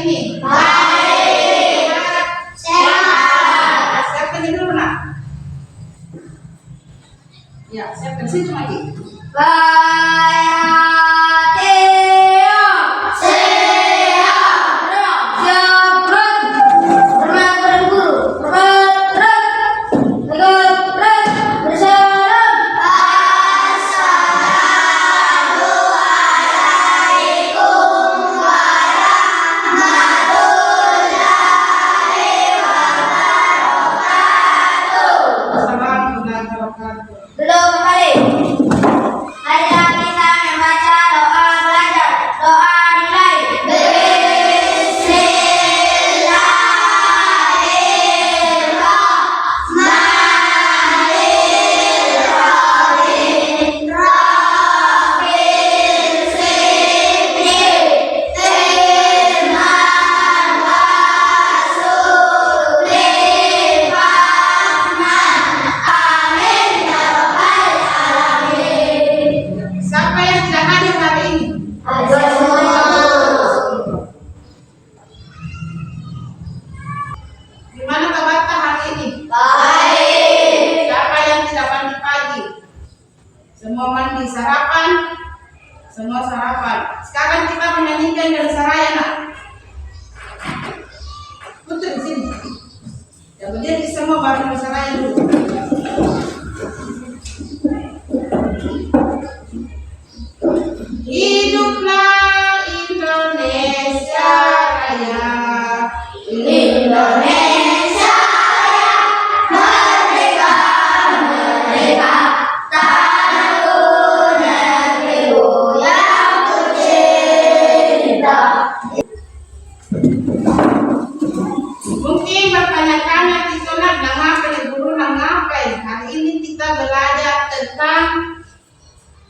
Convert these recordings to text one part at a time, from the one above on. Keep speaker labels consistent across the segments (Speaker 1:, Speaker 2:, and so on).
Speaker 1: ini?
Speaker 2: Baik. Sehat.
Speaker 1: Siapkan ini dulu nak. Ya, siapkan situ lagi. Semua mandi, sarapan, semua sarapan. Sekarang kita menyanyikan dari Saraya nak. Putri di sini. Ya berdiri semua baru dari Saraya dulu. Hiduplah Indonesia Raya, Indonesia. Mungkin bertanya-tanya kita nak ngapain guru nak ngapain. Hari ini kita belajar tentang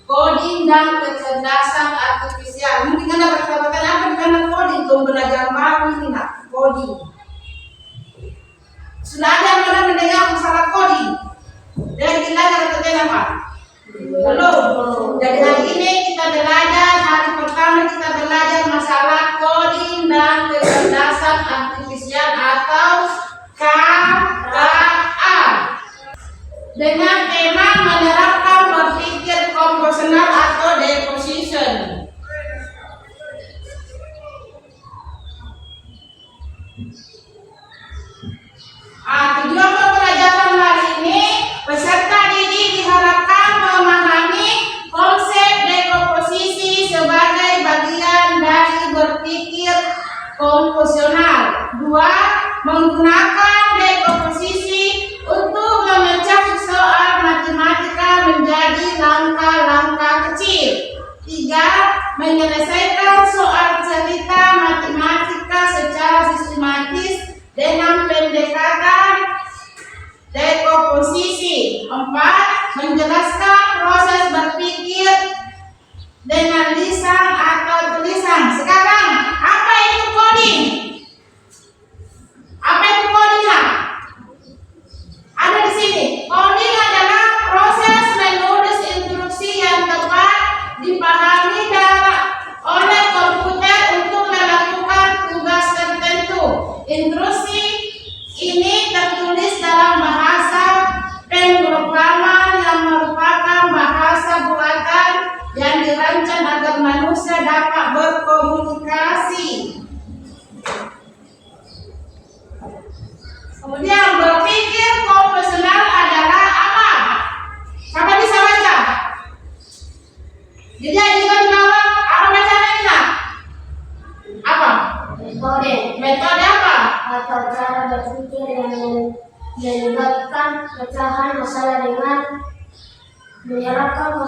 Speaker 1: coding dan kecerdasan artifisial. Mungkin anda bertanya-tanya apa karena coding itu belajar baru ini nak coding. Sudah ada yang pernah mendengar masalah coding? Dan belajar atau tidak pak? Belum. Jadi hari ini kita belajar, hari pertama kita belajar masalah coding dan kecerdasan artifisial atau KKA dengan tema menerapkan berpikir komposional atau deposition. Tujuan pembelajaran hari ini, peserta didik diharapkan memahami konsep dekomposisi sebagai bagian dari berpikir komposional. 2. Menggunakan dekomposisi untuk memecah soal matematika menjadi langkah-langkah kecil. 3. Menyelesaikan soal cerita matematika secara sistematis dengan pendekatan dekomposisi. 4. Menjelaskan proses berpikir dengan lisan atau tulisan. Sekarang, apa itu coding? Apa itu coding? Ada di sini. Coding adalah proses menulis instruksi yang tepat dipahami oleh komputer untuk melakukan tugas tertentu. Instruksi ini tertulis dalam bahasa pemrograman yang merupakan bahasa buatan yang dirancang agar manusia dapat berkomunikasi. Kemudian berpikir komposional adalah apa? Siapa bisa baca? Jadi juga di bawah apa bacanya ini nak? Apa? Metode apa?
Speaker 2: Atau cara berpikir yang melibatkan pecahan masalah dengan menyerapkan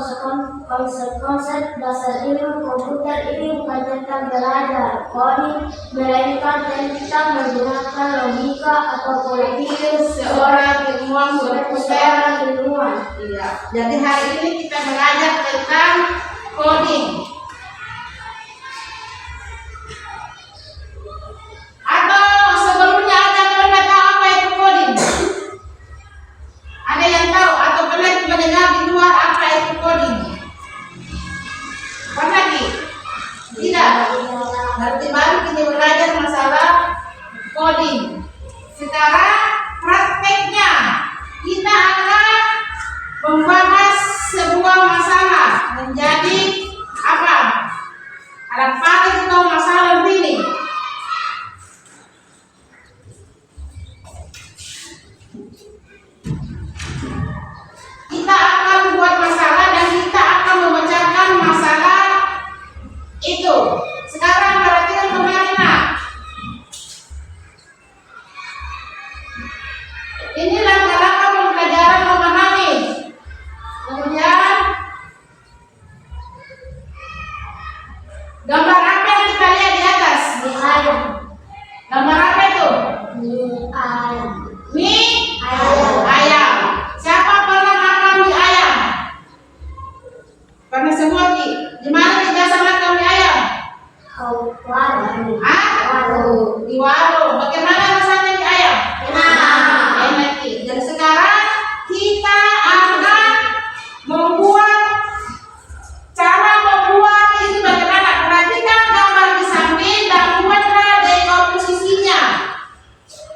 Speaker 2: konsep dasar ilmu komputer. Ini bukan tentang belajar coding, melainkan tentang menggunakan logika atau pola pikir
Speaker 1: Seorang ilmuwan komputer.
Speaker 2: Iya.
Speaker 1: Jadi hari ini kita belajar tentang coding. Atau sebelumnya ada pernah tahu apa itu coding? Ada yang tahu atau pernah mendengar di luar apa itu coding? Pernah lagi? Tidak. Berarti baru kita belajar masalah coding. Sekarang prakteknya kita akan membahas sebuah masalah menjadi apa? Alat praktek atau masalah ini. Kita akan buat masalah dan kita akan memecahkan masalah itu. Sekarang perhatikan teman-teman. Ini langkah-langkah pembelajaran memahami. Kemudian gambar apa yang kita lihat di atas?
Speaker 2: ayam.
Speaker 1: Gambar apa itu?
Speaker 2: Ayam.
Speaker 1: Mie
Speaker 2: Ayam.
Speaker 1: ayam. Siapa pernah makan mie ayam? Pernah semua Ki. Di mana kita biasa makan mie ayam?
Speaker 2: Warung.
Speaker 1: Di warung. Bagaimana rasanya mie ayam? Enak Ki. Dan sekarang kita akan membuat cara membuat ini bagaimana? Perhatikan gambar di samping dan buatlah dekomposisinya.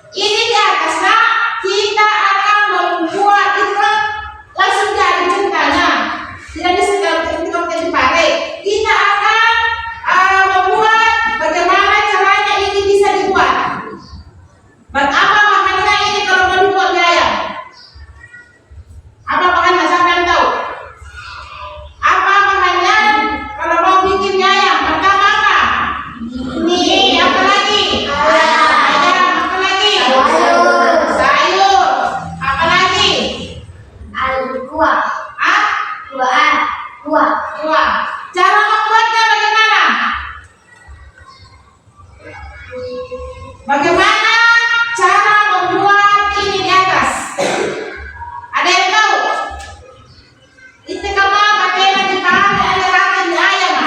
Speaker 1: Ini di atas nak, kita akan membuat itu langsung jadi ceritanya. Tidak bisa dipare. Kita akan membuat bagaimana caranya ini bisa dibuat. Apa bahannya ini kalau mau dibuat mie ayam? Apa bahannya? Siapa yang tahu? Apa bahannya kalau mau bikin mie ayam? Pertama apa? Mie. Apa lagi? Ayam. Apa lagi? Sayur. Apa lagi?
Speaker 2: Kuah.
Speaker 1: Ah?
Speaker 2: Kuah.
Speaker 1: Kuah. Cara membuatnya bagaimana? Bagaimana cara membuat ini di atas? Ada yang tahu? Itu kamu pakai di pakai ada di ayam.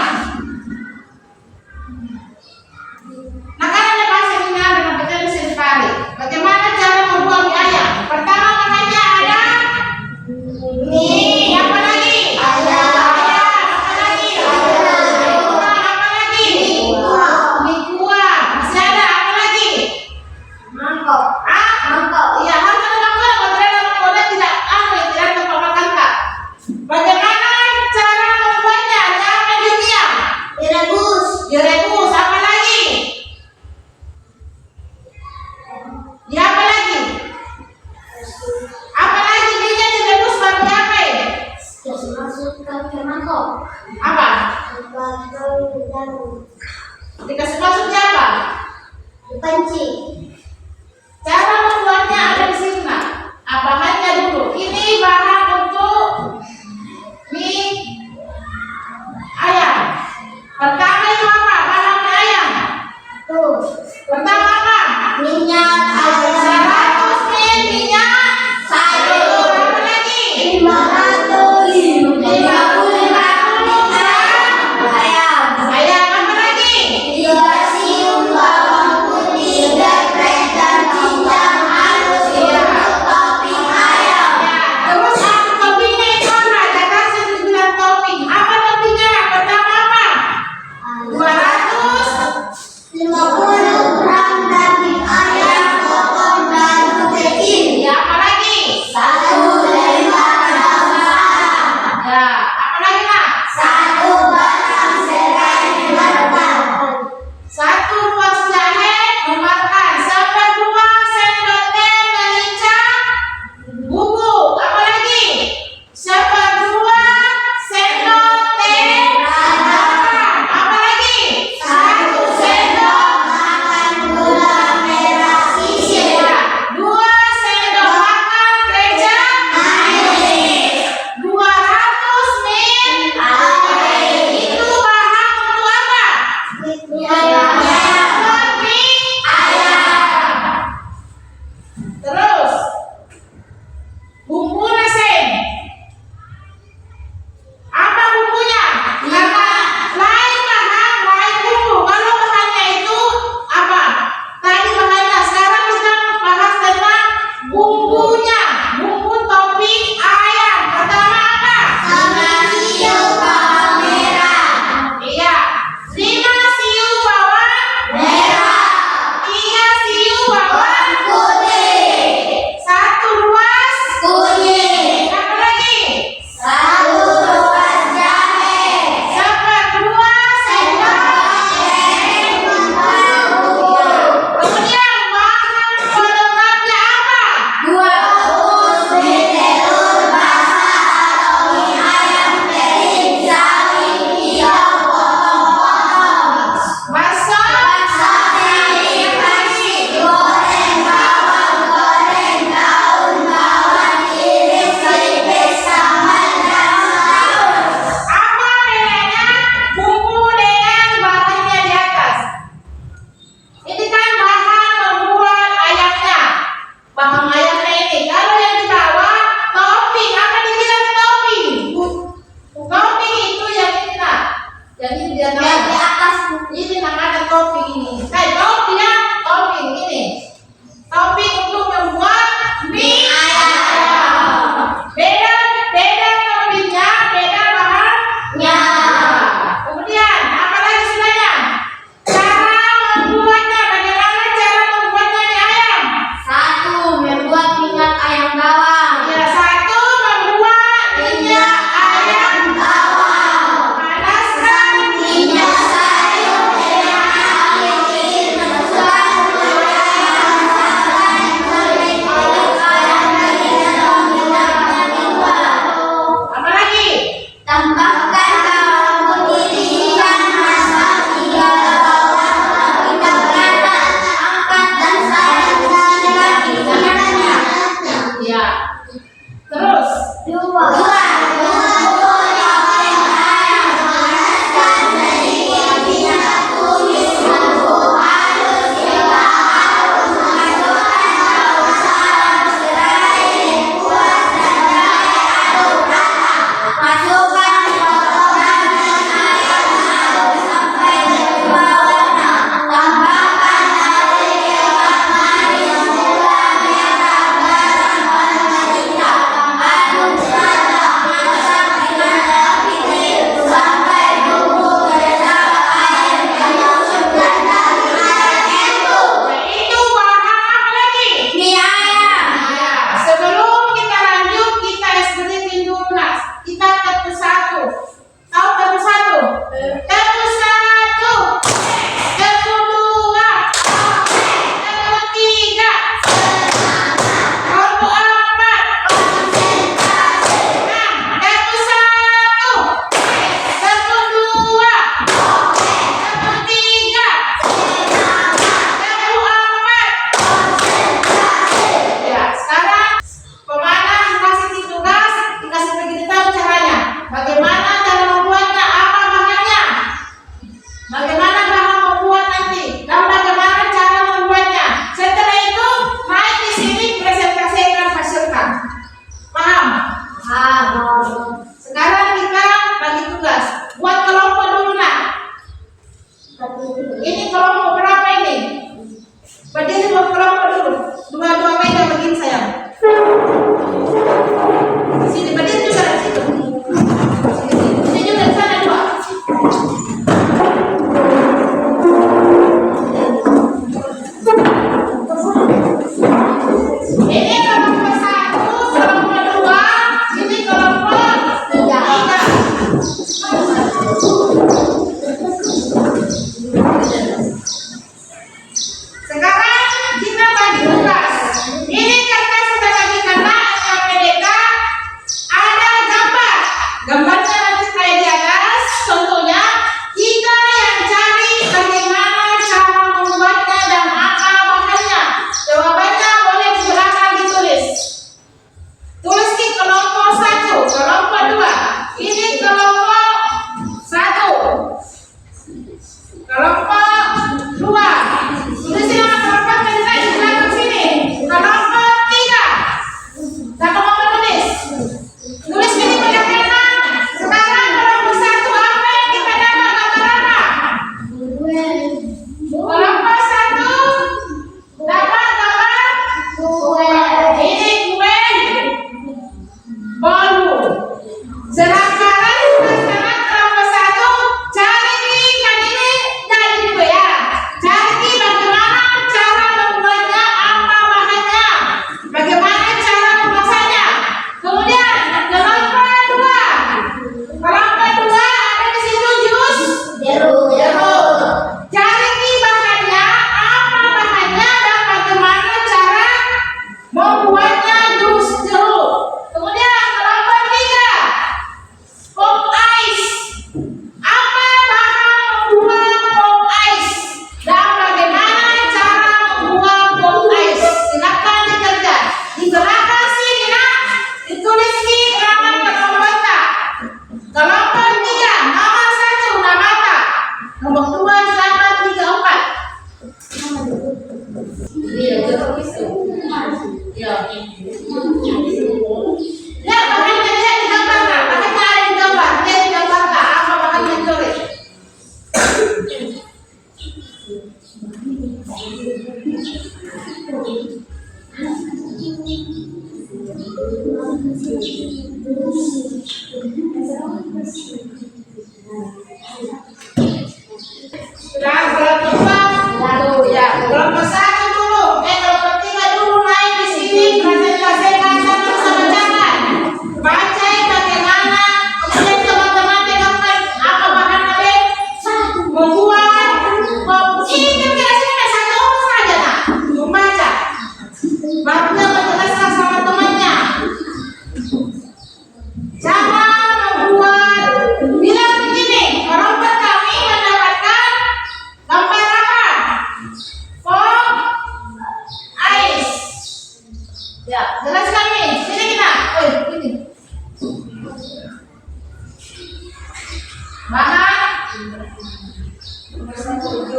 Speaker 1: Nah kan ada bahasa ini dengan betul bisa dipare. Bagaimana cara membuat mie ayam? Pertama makanya ada mie. Apa lagi? Ayam. Apa lagi? Apa lagi? Mie kuah. Masih ada apa lagi?
Speaker 2: Mangkok.
Speaker 1: Iya, harus ada mangkok. Kalau tidak tidak tempat makan tak. Bagaimana cara membuatnya? Apa dia?
Speaker 2: Direbus.
Speaker 1: Direbus. Apa lagi? Ya apa lagi? Apa lagi dia direbus pakai apa?
Speaker 2: Terus masukkan ke mangkok.
Speaker 1: Apa?
Speaker 2: Dan
Speaker 1: Dikasih masuknya apa?
Speaker 2: dipancing.
Speaker 1: Cara membuatnya ada di sini nak. Bahannya dulu. Ini bahan untuk mie ayam. Pertama itu apa? Bahan mie ayam.
Speaker 2: Tuh.
Speaker 1: Pertama apa?
Speaker 2: Minyak
Speaker 1: 100 ml minyak sayur. Apa lagi?
Speaker 2: 550 gram ayam.
Speaker 1: Ayam. Apa lagi?
Speaker 2: 3 siung bawang putih, geprek dan cincang halus untuk topping ayam.
Speaker 1: Ya. Terus toppingnya itu apa? Ada kasih dibilang topping. Apa toppingnya? Pertama apa?
Speaker 2: 50 gram daging ayam potong dan kecil.
Speaker 1: Ya, apa lagi?
Speaker 2: 1 lembar daun salam.
Speaker 1: Ya, apa lagi nak?
Speaker 2: 1 batang serai dimatang.
Speaker 1: 1 kuas jahe memakan. 2 sendok teh merica bubuk. Apa lagi? 2 sendok teh garam. Apa lagi?
Speaker 2: 1 sendok makan gula merah sisir.
Speaker 1: Ya, 2 sendok makan kecap
Speaker 2: Manis.
Speaker 1: 200 ml
Speaker 2: Air.
Speaker 1: itu bahan untuk apa?
Speaker 2: Mie ayam.
Speaker 1: Buat mie ayam. Terus bumbu nasi. Apa bumbunya? Karena lain bahan, lain bumbu. Kalau bahannya itu apa? Tadi bahannya. Sekarang kita bahas tentang bumbunya. Bumbu topping ayam. Pertama apa?
Speaker 2: Sama siu bawang merah.
Speaker 1: Iya. 5 siung bawang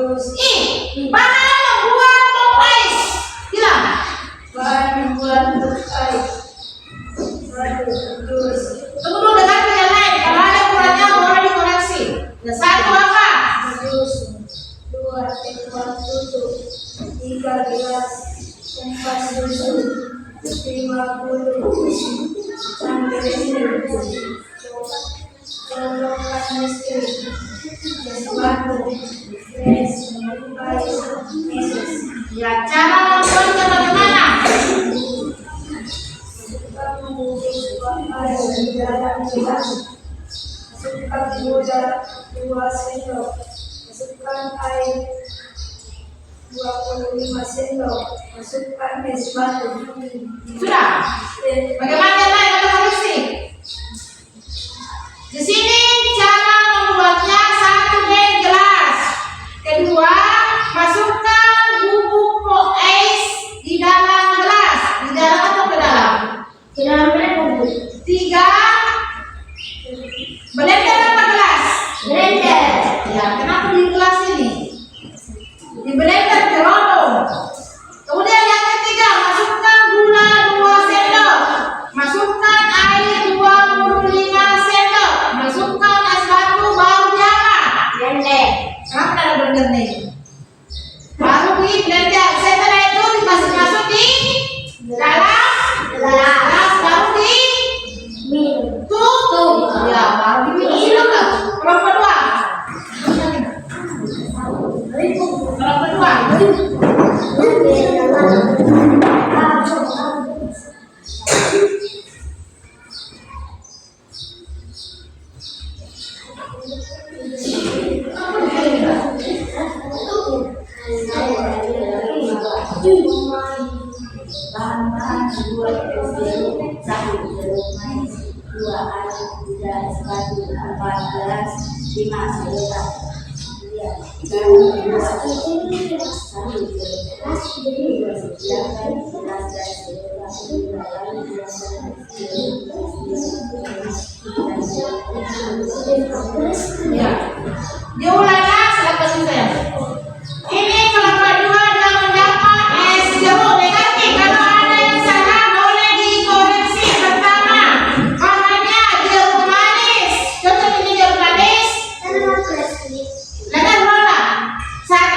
Speaker 1: Bahan membuat pop ice. Bilang. Tunggu dulu dengan yang lain. Kalau ada kurangnya boleh dikoreksi. Yang satu apa?
Speaker 2: 3 gelas tempat susu 50 cangkir colokan listrik es batu es meses.
Speaker 1: Ya, cara membuatnya bagaimana?
Speaker 2: Masukkan bubuk air di dalam gelas. Masukkan gula 2 sendok. Masukkan air 25 sendok. Masukkan es batu.
Speaker 1: Sudah. Bagaimana yang lain untuk koreksi? Di sini cara membuatnya 1 gelas. Kedua, masukkan bubuk pop ice di dalam gelas. Di dalam atau ke dalam?
Speaker 2: Di dalam bubuk.
Speaker 1: 3, blender apa gelas?
Speaker 2: Blender.
Speaker 1: Ya, kenapa di gelas ini? Di blender gerodo. Kemudian yang ketiga, masukkan gula 2 sendok. Masukkan air 25 sendok. Masukkan es batu baru diapa?
Speaker 2: Blender.
Speaker 1: Kenapa ada blender nih? Baru di blender. Setelah itu masuk di dalam gelas, baru di
Speaker 2: Minum.
Speaker 1: tutup. Ya, baru diminum. Berapa dua? Berapa dua?
Speaker 2: Bahan-bahan 2 jeruk, 1 jeruk manis, 2 air, 3 es batu, 4 gelas, 5 sayuran. 2
Speaker 1: Ya. Diulangnya silakan saya. Ini kelapa 2 dan mendapat es jeruk negatif. Kalau ada yang salah boleh dikoreksi. Pertama, bahannya jeruk manis. Cocok ini jeruk manis. Dengan rola. 1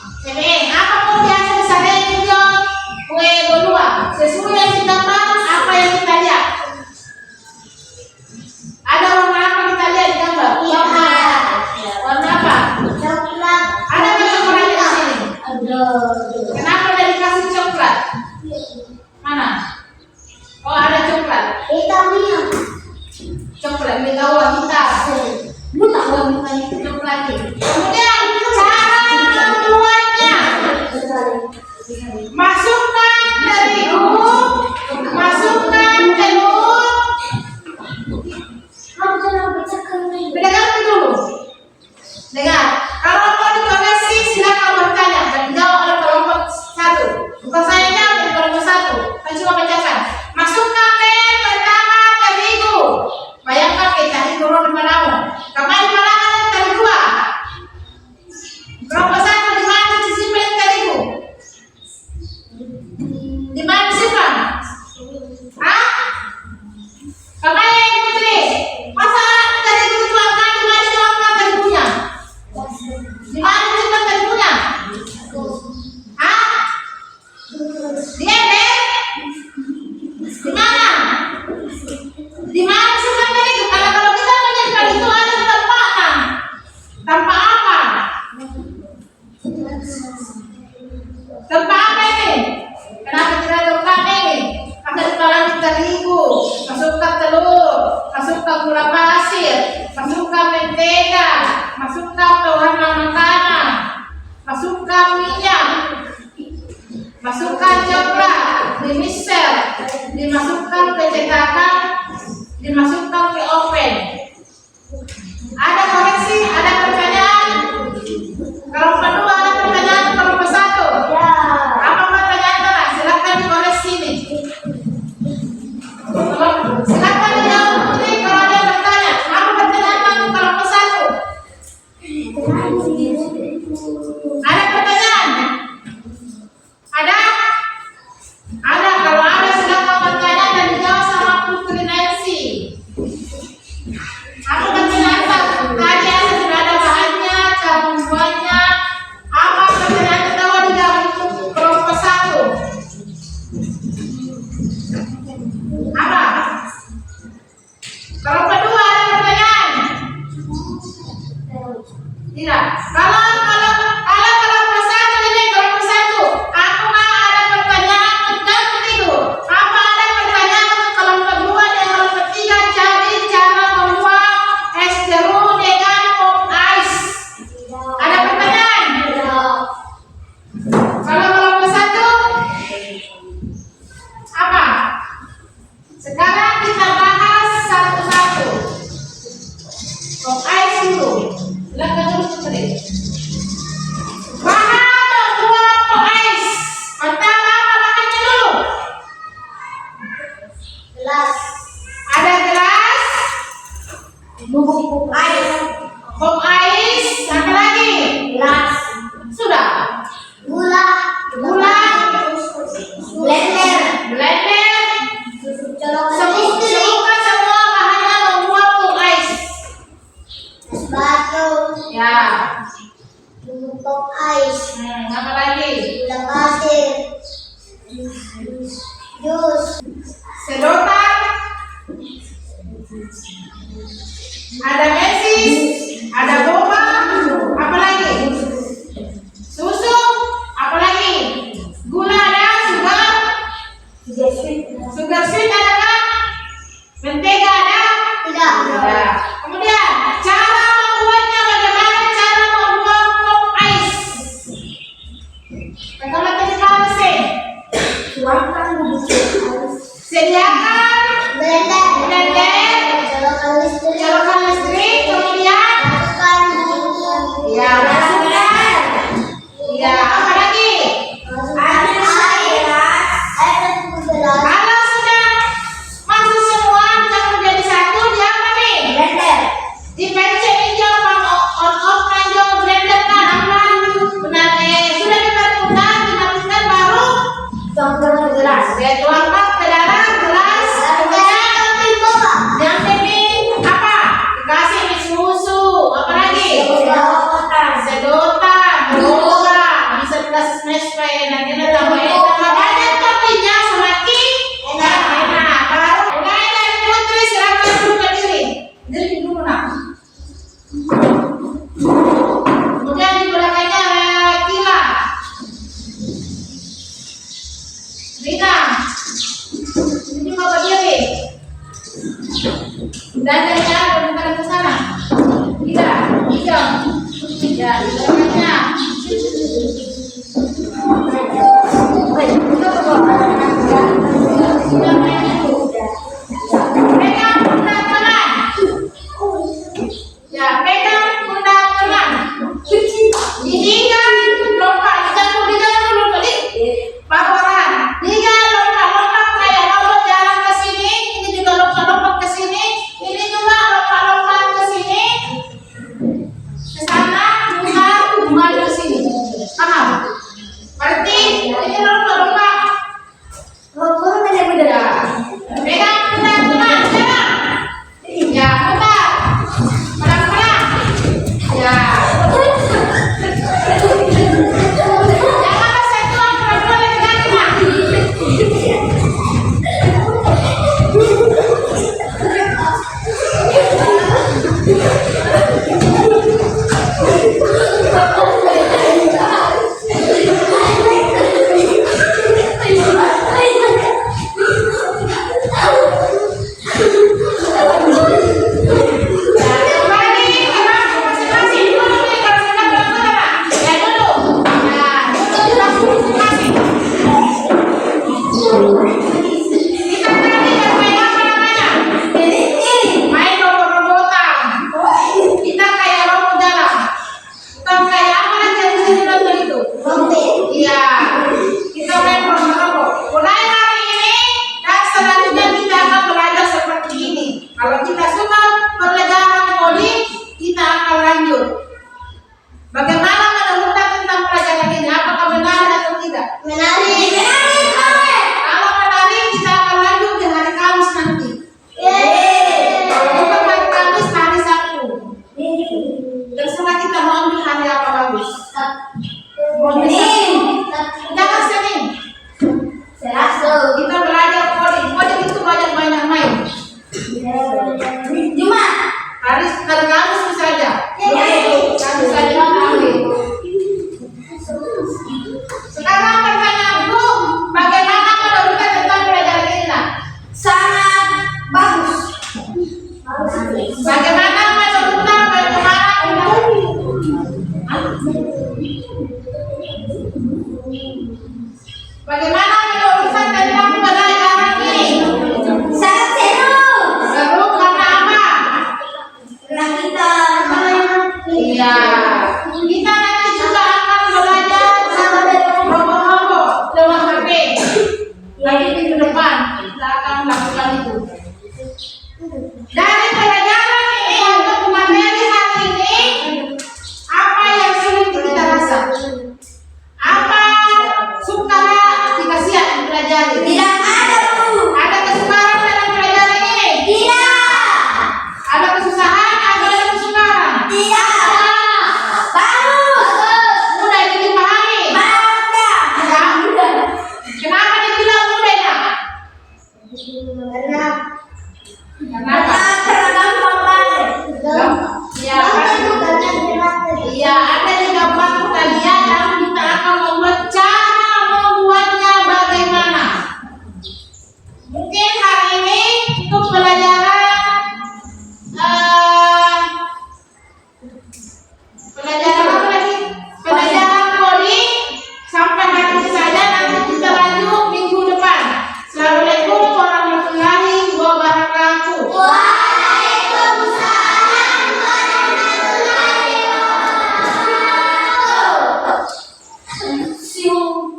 Speaker 1: Apa kau biasa disaring itu? Kue berdua. Sesuai yang kita tahu, apa yang kita lihat? Ada warna apa kita lihat di gambar? Warna apa?
Speaker 2: Coklat.
Speaker 1: Ada nggak coklat di sini?
Speaker 2: Ada.
Speaker 1: Kenapa udah dikasih coklat? Mana? Oh, ada coklat.
Speaker 2: Hitamnya.
Speaker 1: Coklat kita wanita.
Speaker 2: Lu tak wanita itu.
Speaker 1: Coklat ini. Kemudian cara membuatnya. Masukkan terigu, masukkan telur.
Speaker 2: Kamu jangan bacakan ini.
Speaker 1: Dengar dulu. Dengar. Kalau mau dikoreksi silakan bertanya dan dijawab oleh kelompok 1. Bukan saya jawab dari kelompok 1. Saya cuma bacakan. Masukkan pertama terigu. Bayangkan kita ini turun di padamu. Kembali padamu dan terigu. Kelompok 1 di mana disimpan terigu? Di mana disimpan? Hah? Kembali putri. Masa terigu dituangkan di mana dituangkan terigunya? Di mana disimpan terigunya? Hah? Di ember? Di mana? Di mana disimpan terigu? Kalau kita menyimpan itu ada tempatnya. Tempat apa? Tempat apa ini? Kenapa tidak ada tempat ini? Ada tulang terigu, masukkan telur, masukkan gula pasir, masukkan mentega, masukkan pewarna makanan, masukkan minyak, masukkan coklat, dimixer, dimasukkan ke cetakan, dimasukkan ke oven. Ada koreksi? Ada pertanyaan? Kalau kedua ada pertanyaan, kalau ke 1.
Speaker 2: Ya.
Speaker 1: Apa pertanyaan mana? Silakan dikoreksi nih. Silakan dijawab putri kalau ada yang bertanya. Apa pertanyaan kamu kalau ke 1? Ada pertanyaan? Ada? Ada. Kalau ada silakan bertanya dan dijawab sama Putri Nancy. Apa pertanyaan kamu? Tadi sudah ada bahannya, cara membuatnya. Apa pertanyaan kedua dijawab itu kelompok 1? Apa? Kalau kedua ada pertanyaan? Tidak. Kalau kelompok 1 ini kelompok 1, aku mau ada pertanyaan tentang itu. Apa ada pertanyaan untuk kelompok 2 dan kelompok 3 cari cara membuat es jeruk dengan pop ice? Ada pertanyaan? Kalau kelompok 1 apa? Sekarang kita bahas satu-satu. Pop ice dulu. Silakan dulu Putri. Bahan membuat pop ice. Pertama apa bahannya dulu?
Speaker 2: Gelas.
Speaker 1: Ada gelas,
Speaker 2: Bubuk air.
Speaker 1: pop ice, apa lagi?
Speaker 2: Gelas.
Speaker 1: Sudah.
Speaker 2: Gula.
Speaker 1: Gula,
Speaker 2: Blender.
Speaker 1: blender,
Speaker 2: Coklat.
Speaker 1: sebutkan semua bahannya membuat pop ice.
Speaker 2: Es batu.
Speaker 1: Ya.
Speaker 2: Bubuk pop ice.
Speaker 1: Apa lagi?
Speaker 2: Gula pasir. Jus.
Speaker 1: Sedotan, ada mesis, ada boba, apa lagi? Susu, apa lagi? Gula ada, sugar sweet ada kan? Mentega ada?
Speaker 2: Tidak.
Speaker 1: Ada. Kemudian cara membuatnya, bagaimana cara membuat pop ice? Pertama tadi sih
Speaker 2: Tuangkan bubuk ice.
Speaker 1: sediakan
Speaker 2: Blender.
Speaker 1: blender,
Speaker 2: Colokan listrik.
Speaker 1: colokan listrik, kemudian
Speaker 2: Masukkan bubuk.
Speaker 1: ya masukkan. Ya, apa lagi?
Speaker 2: Air. Air dan bubuk gelas.
Speaker 1: Kalau sudah masuk semua, sudah menjadi satu, dia apa nih?
Speaker 2: Blender.
Speaker 1: Dipencet hijau, on off hijau, blender kan, aman. Benar, sudah dipermudah, dimatikan baru.
Speaker 2: Campur ke gelas.
Speaker 1: Saya tuangkan ke dalam gelas, kemudian yang ini apa? Dikasih ini susu, apa lagi? Sedotan, boba, Bagaimana penulisan tentang pelajaran ini?
Speaker 2: Sangat seru.
Speaker 1: Seru karena apa?
Speaker 2: Karena kita
Speaker 1: Iya. Kita nanti juga akan belajar robot-robot lewat HP. Lagi minggu depan kita akan melakukan itu. Dari pelajaran ini untuk materi hari ini, apa yang sulit kita rasa? Apa sukara kita siap mempelajari?
Speaker 2: tidak ada, Bu.
Speaker 1: Ada kesukaran dalam pelajaran ini?
Speaker 2: Tidak.
Speaker 1: Ada kesusahan atau ada kesukaran?
Speaker 2: Tidak. Bagus.
Speaker 1: Mudah dipahami?
Speaker 2: Bangga.
Speaker 1: Ya. Kenapa dibilang mudah ya? Kenapa?
Speaker 2: Karena gampang banget.
Speaker 1: Gampang. Ya, iya, ada di gambar kalian dan kita akan membuat cara membuatnya bagaimana. Mungkin hari ini untuk pelajaran apa lagi? Pelajaran coding sampai hari ini saja, nanti kita lanjut minggu depan. Assalamualaikum warahmatullahi wabarakatuh.
Speaker 2: Waalaikumsalam warahmatullahi wabarakatuh.